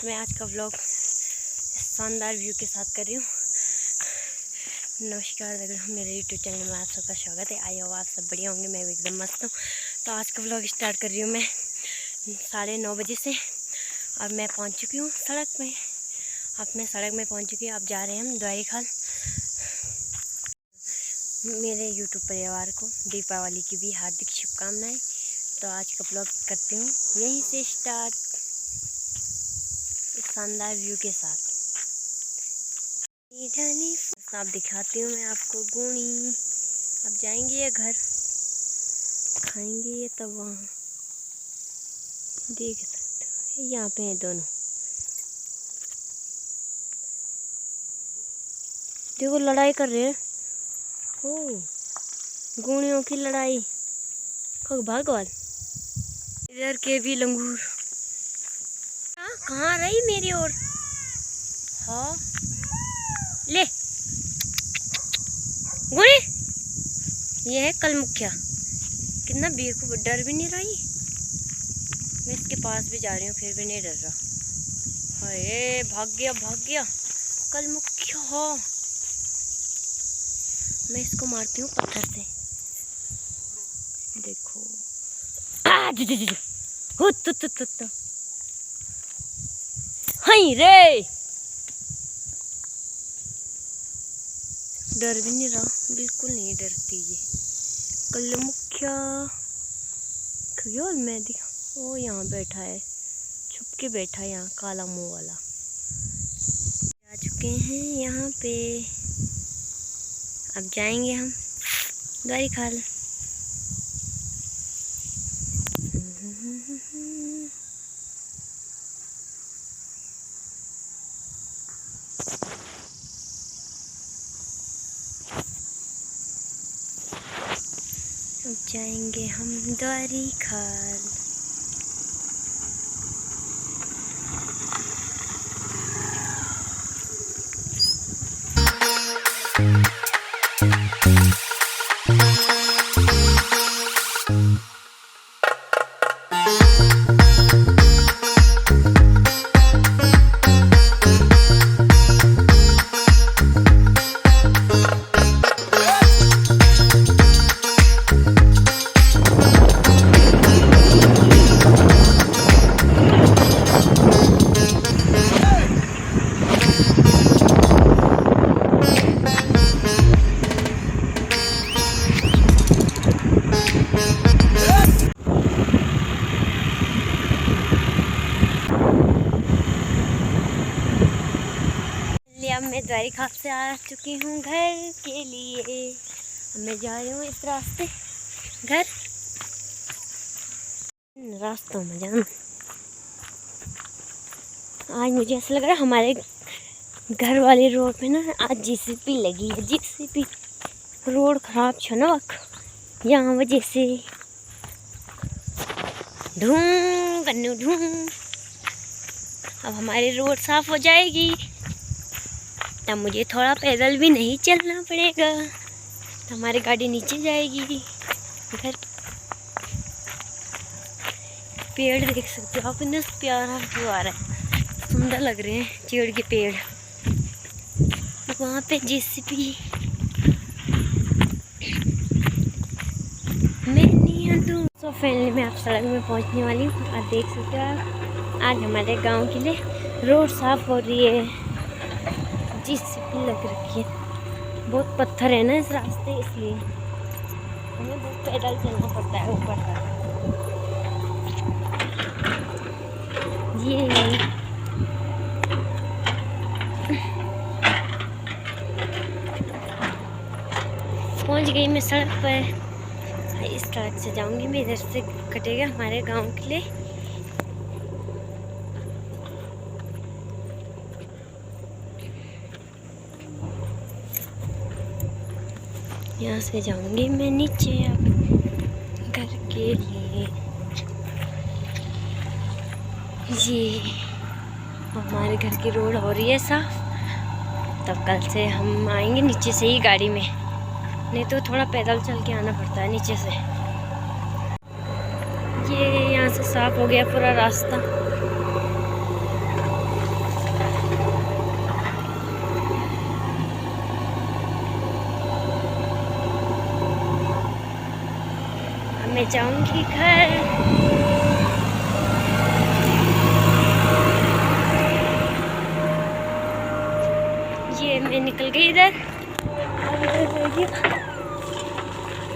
तो मैं आज का व्लॉग शानदार व्यू के साथ कर रही हूँ। नमस्कार, अगर मेरे यूट्यूब चैनल में आप सबका स्वागत है। आई हो आप सब बढ़िया होंगे, मैं भी एकदम मस्त हूँ। तो आज का व्लॉग स्टार्ट कर रही हूँ मैं 9:30 बजे से। और मैं पहुँच चुकी हूँ सड़क में। अब मैं सड़क में पहुँच चुकी हूँ। अब जा रहे हैं हम द्वारी खाल। मेरे यूट्यूब परिवार को दीपावली की भी हार्दिक शुभकामनाएं। तो आज का व्लॉग करती हूँ यहीं से स्टार्ट, इस शानदार व्यू के साथ। अब दिखाती हूँ मैं आपको गुणी। अब जाएंगे ये घर, खाएंगे ये, तब वहाँ देख सकते हो यहाँ पे हैं दोनों। देखो लड़ाई कर रहे हैं। ओ, गुणियों की लड़ाई। भगवान, इधर के भी लंगूर। कहाँ रही मेरी ओर? हाँ ले गुणी, ये है कल मुखिया। कितना बेवकूफ, डर भी नहीं रही। मैं इसके पास भी जा रही हूँ फिर भी नहीं डर रहा। हाय भाग गया कल मुखिया। हो, मैं इसको मारती हूँ पत्थर से। देखो हाय रे, डर भी नहीं रहा, बिल्कुल नहीं डरती ये कल मुखिया। खगोल मैं दिखा, वो यहाँ बैठा है, छुप के बैठा है यहाँ, काला मुंह वाला। आ चुके हैं यहाँ पे। अब जाएंगे हम द्वारी खाल। अब जाएंगे हम द्वारी खाल। अब मैं द्वारी खाल से आ चुकी हूँ घर के लिए। अब मैं जा रही हूँ इस रास्ते घर। रास्तों में जाना, आज मुझे ऐसा लग रहा है हमारे घर वाले रोड पे ना आज जेसीबी लगी है। जेसीबी रोड खराब छ ना, यहाँ वजह से ढूंढ कन्नू ढूंढ। अब हमारी रोड साफ हो जाएगी, तब मुझे थोड़ा पैदल भी नहीं चलना पड़ेगा। तो हमारी गाड़ी नीचे जाएगी घर। पेड़ देख सकते हो आप, इतना प्यारा व्यू आ रहा है, सुंदर लग रहे हैं चीड़ के पेड़। वहाँ पे जेसीबी मैं नहीं हूँ। तो फाइनली मैं आप सड़क में पहुँचने वाली हूँ। आप देख सकते हो आप, आज हमारे गांव के लिए रोड साफ हो रही है। जेसीबी लग रखी है। बहुत पत्थर है ना इस रास्ते, इसलिए हमें बहुत पैदल चलना पड़ता है ऊपर तक। ये पहुंच गई मैं सड़क पर। इस सड़क से जाऊंगी मैं, इधर से कटेगा हमारे गांव के लिए। यहाँ से जाऊंगी मैं नीचे अब घर के लिए। ये हमारे घर की रोड हो रही है साफ। तब कल से हम आएंगे नीचे से ही गाड़ी में, नहीं तो थोड़ा पैदल चल के आना पड़ता है नीचे से। ये यहाँ से साफ हो गया पूरा रास्ता। मैं जाऊंगी घर। ये मैं निकल गई इधर,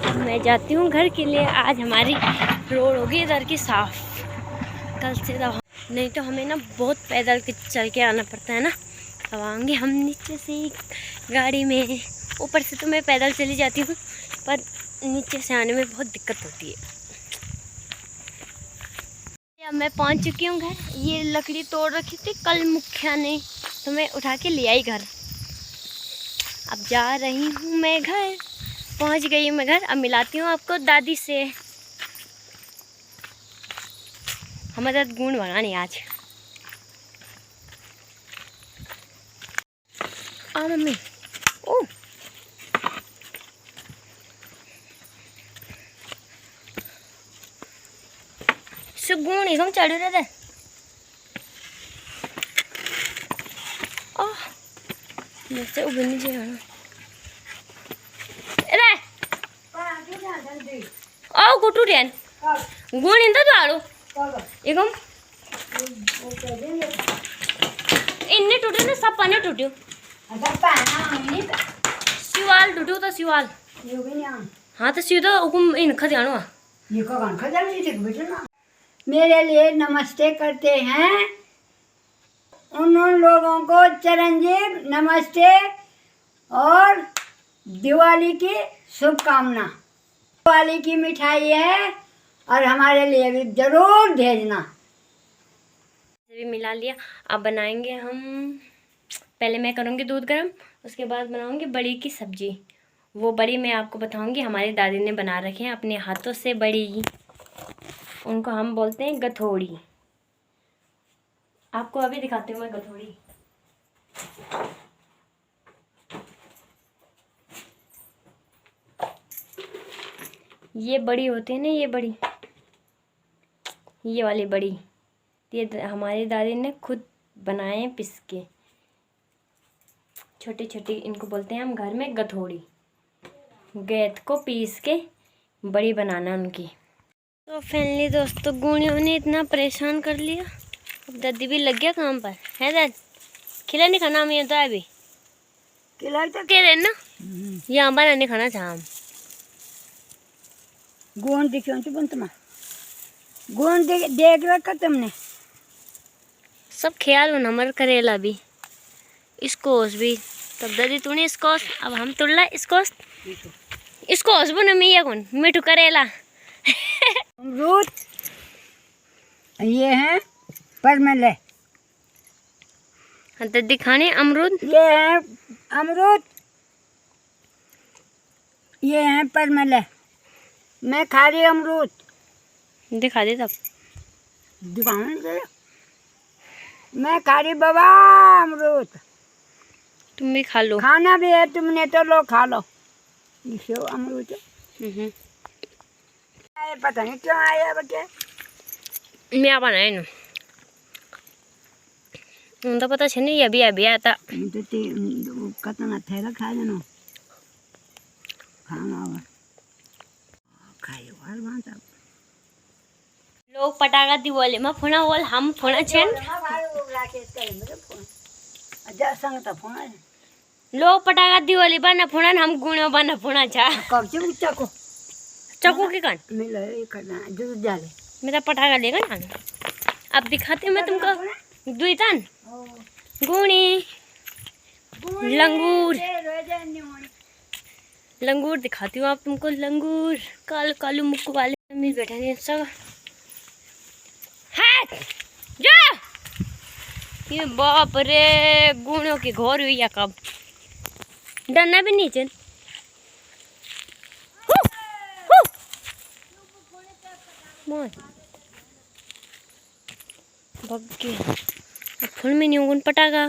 अब मैं जाती हूँ घर के लिए। आज हमारी रोड होगी इधर की साफ, कल से नहीं तो हमें ना बहुत पैदल चल के आना पड़ता है ना। अब आएंगे हम नीचे से गाड़ी में, ऊपर से तो मैं पैदल चली जाती हूँ, पर नीचे से आने में बहुत दिक्कत होती है। अब मैं पहुँच चुकी हूँ घर। ये लकड़ी तोड़ रखी थी कल मुखिया ने, तो मैं उठा के ले आई घर। अब जा रही हूँ मैं घर, पहुँच गई हूँ मैं घर। अब मिलाती हूँ आपको दादी से। हमारा गुण भगानी आज। आ मम्मी, ओ गुण ही चढ़ रहे थे। मुझसे उबल नहीं जाना। ओ गुटू रेन गुण इंदा तो आलो एगम इन्ने टूटे ना, सब पाने टूटे। शिवाल टूटे तो शिवाल। हाँ तो सीधा हुकुम इन खजानो ये कौन खजानो ये बेटा ना मेरे लिए नमस्ते करते हैं उन लोगों को चिरंजीव नमस्ते और दिवाली की शुभकामना। दिवाली की मिठाई है और हमारे लिए भी जरूर भेजना। भी मिला लिया। अब बनाएंगे हम, पहले मैं करूँगी दूध गर्म, उसके बाद बनाऊँगी बड़ी की सब्जी। वो बड़ी मैं आपको बताऊँगी, हमारी दादी ने बना रखे हैं अपने हाथों से बड़ी, उनको हम बोलते हैं गथोड़ी। आपको अभी दिखाती हूँ मैं गथोड़ी। ये बड़ी होती है ना, ये बड़ी, ये वाली बड़ी, ये हमारी दादी ने खुद बनाए हैं पिस के। छोटी छोटी इनको बोलते हैं हम घर में गथोड़ी। गेंद को पीस के बड़ी बनाना उनकी। तो फाइनली दोस्तों गुणियों ने इतना परेशान कर लिया, अब दादी भी लग गया काम पर। है दादी खिला नहीं खाना हमें तो अभी खिला तो कह रहे ना, यहाँ बना नहीं खाना था हम। गोंद देखियो तो बन तुम गोंद देख रखा तुमने सब ख्याल में नमर करेला भी, इसकोस भी। तब दादी तूने इसकोस, अब हम तुड़ला इसकोस। इसकोस बना मिया कौन मिठू करेला। अमरूद ये है परमल है। दादी खाने अमरूद, ये है अमरूद, ये है परमल है। मैं खा रही अमरूद। दिखा दे तब। दिखाऊं मैं खा रही बाबा अमरूद। तुम भी खा लो। खाना भी है तुमने तो लो खा लो। ये अमरूद पता नहीं क्यों आया बच्चे। मैं बनाए ना तो पता नहीं अभी अभी आया था। तो कतना थैला खा जानो खाना खायो हर बात। लोग पटाखा दिवाली में फोना होल, हम फोना छेन। लोग पटाखा दिवाली बना फोना, हम गुणो बना फोना छा। कब से चको चक्कू के कान मिला ये करना दूध डाले मेरा पटाखा लेगा ना। अब दिखाती हूँ मैं तुमको दुईतन गुणी लंगूर। लंगूर दिखाती हूँ आप तुमको, लंगूर कालू कालू मुक्कू वाले मिल बैठे नहीं सब। जा ये बाप रे गुणों की घोर हुई या कब डरना भी नहीं चल। फुल में नहीं होगा पटाखा।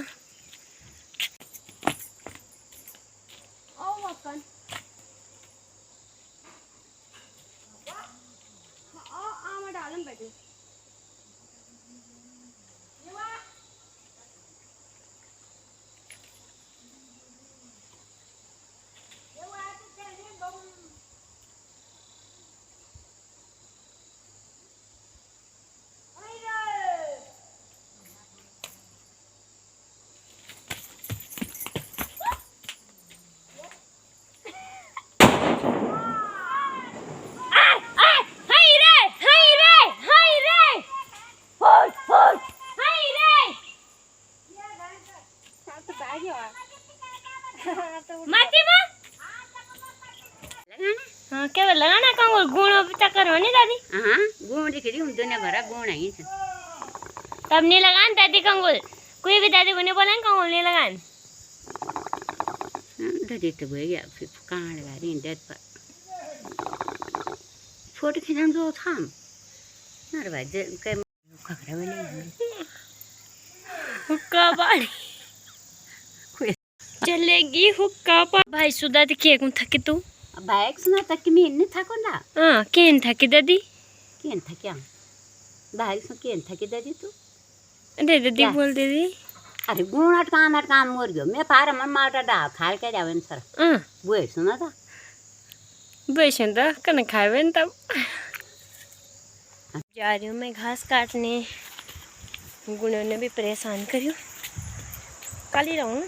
हाँ क्या लगाना कंगोल गुण चक्कर हो नहीं दादी। हाँ गुण दिख रही हूँ दुनिया भरा गुण है तब नहीं लगान दादी कंगोल कोई भी दादी को नहीं बोला कंगोल नहीं लगान दादी तो भूल गया फिर कहाँ लगा रही डेट पर फोटो खींचने दो था अरे भाई कहीं खखरा वाले हुक्का पानी चलेगी हुक्का पानी भाई सुधा दिखिए कौन थकी तू बाइक सुना तक कि मैं नहीं थको ना हाँ केन थकी दादी केन थक्या बाइक सुन केन थकी दादी तू दे दादी बोल दीदी अरे गुण अटकाम मोर गयो मैं पार मन माटा डा खाल के जावे सर वो सुना था बेसन तो कन खावे तब जा रही हूँ मैं घास काटने गुणों ने भी परेशान करियो कल ही रहूँ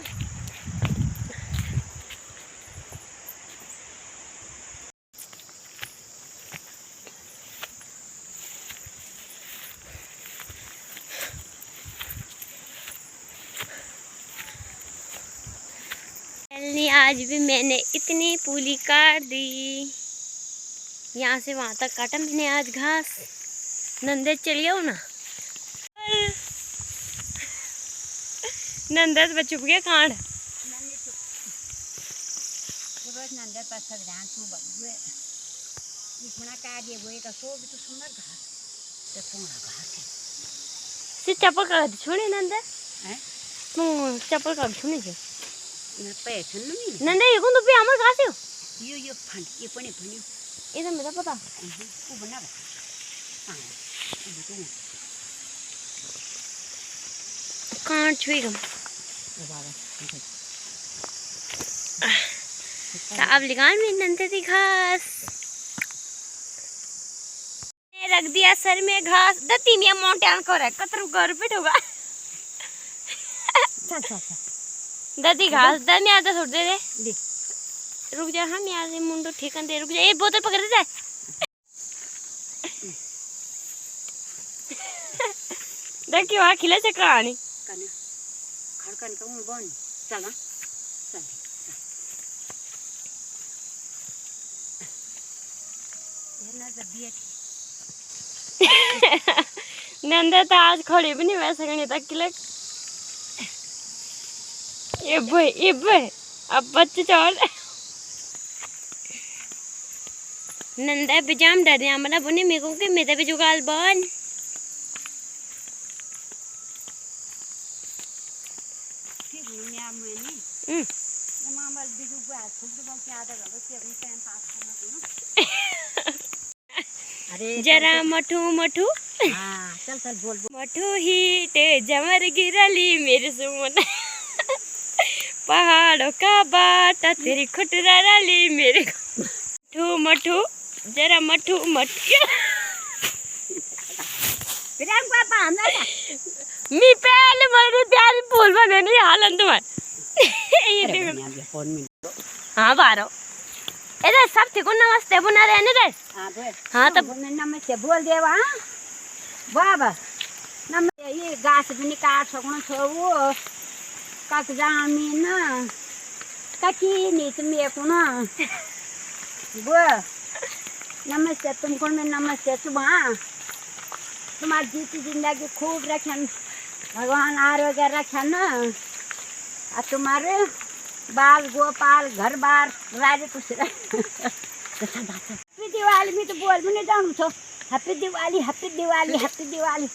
आज भी मैंने इतनी पूली काट दी यहाँ से वहाँ तक काटा मैंने आज घास नंदे चलिए हो ना नंदे तो चुप गया कांड चप्पल का छोड़े नंदे चप्पल का छोड़े जो नंदे ये कौन तो पे हमर घास है यो फंड ये पने पने ये तो मेरा पता वो बना हां कांड छुई गम अब लिगान में नंदे दी घास रख दिया सर में घास दती में मोंटान को रे कतरू घर पे होगा चल दादी घास दा मैं आधा छोड़ दे दे रुक जा हम यार मुंडो ठेकन दे रुक जा ये बोतल पकड़ दे देखियो आ खिला से कहानी कने खड़कन का उन बन चल चल ये ना जबियत नंदा तो आज खड़ी भी नहीं वैसे कहीं तक किले ये भाई अब बच्चे चढ़ नंदा बिजाम दादी हमारा बुने मेरे के मेरे भी जुगाल बन ठीक है मैंने मामा बिजू को आज खुद को क्या आधा घंटा से अपनी टाइम पास करना अरे जरा मठू मठू हां चल बोल मठू हीट जमर गिरली मेरे सुमन पहाड़ों का बाटा तेरी खुटरा रली मेरे मठू मठू जरा मठू मठू प्रियंक पापा हमरा मी पहले मेरे प्यारी फूल बने नहीं हालन तुम्हारे ये देखो फोन में हाँ बारो इधर सब ठीक नमस्ते बुना रहने दे हाँ तब नमस्ते बोल देवा बाबा नमस्ते ये घास भी नहीं काट सकूँ छो वो कक जामी ना ककी नहीं तुम ये कुना वो नमस्ते तुमको मैं नमस्ते सुबह तुम्हारी जीती जिंदगी खूब रखन भगवान आरोग्य रखन और तुम्हारे बाल गोपाल घर बार राजे कुछ हैप्पी दिवाली में तो बोल भी नहीं जानू तो happy Diwali happy Diwali happy Diwali.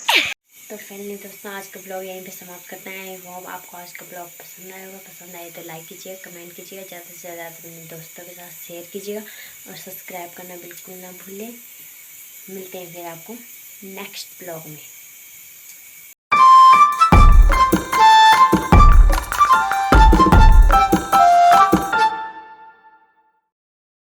तो फाइनली दोस्तों आज का ब्लॉग यहीं पे समाप्त करते हैं। वो आपको आज का ब्लॉग पसंद आएगा, पसंद आए तो लाइक कीजिएगा, कमेंट कीजिएगा, ज़्यादा से ज़्यादा अपने दोस्तों के साथ शेयर कीजिएगा और सब्सक्राइब करना बिल्कुल ना भूलें। मिलते हैं फिर आपको नेक्स्ट ब्लॉग में।